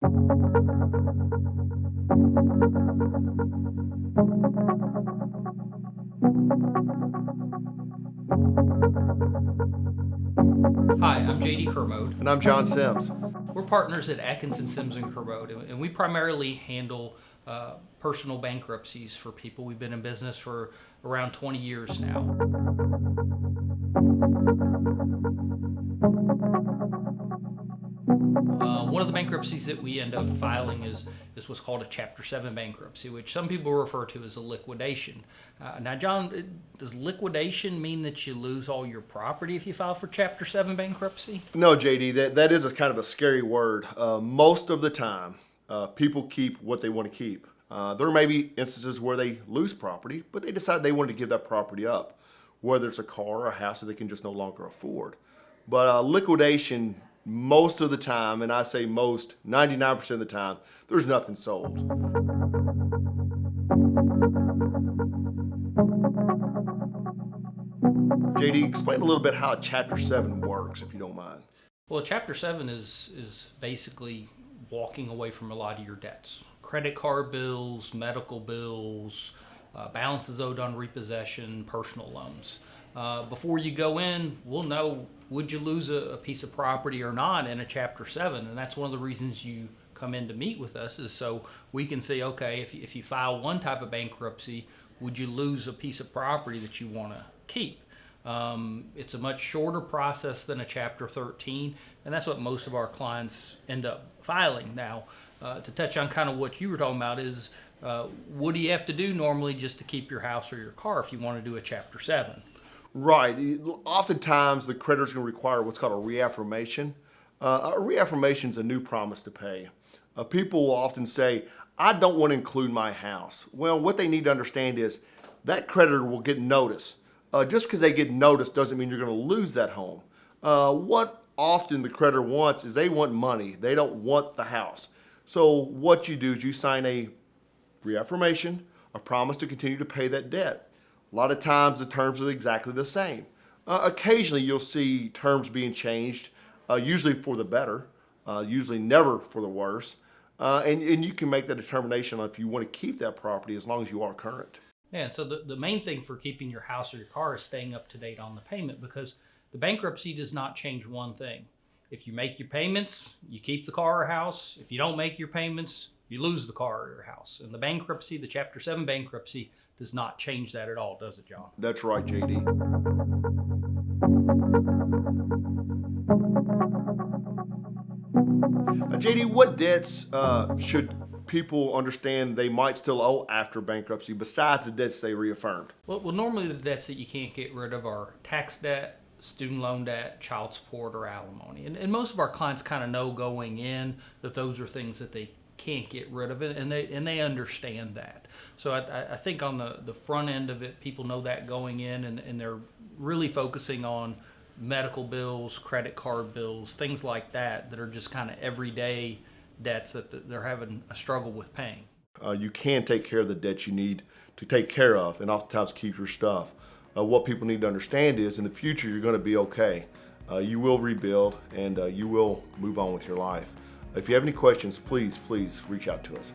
Hi, I'm JD Kermode. And I'm John Sims. We're partners at Atkinson, Sims and Kermode, and we primarily handle personal bankruptcies for people. We've been in business for around 20 years now. One of the bankruptcies that we end up filing is what's called a Chapter 7 bankruptcy, which some people refer to as a liquidation. Now, John, does liquidation mean that you lose all your property if you file for Chapter 7 bankruptcy? No, JD, that is a kind of a scary word. Most of the time, people keep what they want to keep. There may be instances where they lose property, but they decide they want to give that property up, whether it's a car or a house that they can just no longer afford. But liquidation, most of the time, and I say most, 99% of the time, there's nothing sold. JD, explain a little bit how Chapter 7 works, if you don't mind. Well, Chapter 7 is basically walking away from a lot of your debts. Credit card bills, medical bills, balances owed on repossession, personal loans. Before you go in, we'll know, would you lose a piece of property or not in a Chapter 7? And that's one of the reasons you come in to meet with us, is so we can say, okay, if you file one type of bankruptcy, would you lose a piece of property that you want to keep? It's a much shorter process than a Chapter 13, and that's what most of our clients end up filing. Now, to touch on kind of what you were talking about is, what do you have to do normally just to keep your house or your car if you want to do a Chapter 7? Right. Oftentimes, the creditor's going to require what's called a reaffirmation. A reaffirmation is a new promise to pay. People will often say, I don't want to include my house. Well, what they need to understand is that creditor will get notice. Just because they get notice doesn't mean you're going to lose that home. What often the creditor wants is they want money. They don't want the house. So what you do is you sign a reaffirmation, a promise to continue to pay that debt. A lot of times the terms are exactly the same. Occasionally you'll see terms being changed, usually for the better, usually never for the worse. And you can make that determination on if you want to keep that property as long as you are current. Yeah, so the main thing for keeping your house or your car is staying up to date on the payment, because the bankruptcy does not change one thing. If you make your payments, you keep the car or house. If you don't make your payments, you lose the car or your house. And the bankruptcy, the Chapter 7 bankruptcy, does not change that at all, does it, John? That's right, JD. JD, what debts should people understand they might still owe after bankruptcy besides the debts they reaffirmed? Well, normally the debts that you can't get rid of are tax debt, student loan debt, child support, or alimony. And most of our clients kind of know going in that those are things that they can't get rid of it, and they understand that. So I think on the front end of it, people know that going in, and they're really focusing on medical bills, credit card bills, things like that are just kind of everyday debts that they're having a struggle with paying. You can take care of the debts you need to take care of, and oftentimes keep your stuff. What people need to understand is in the future you're going to be okay. You will rebuild, and you will move on with your life. If you have any questions, please reach out to us.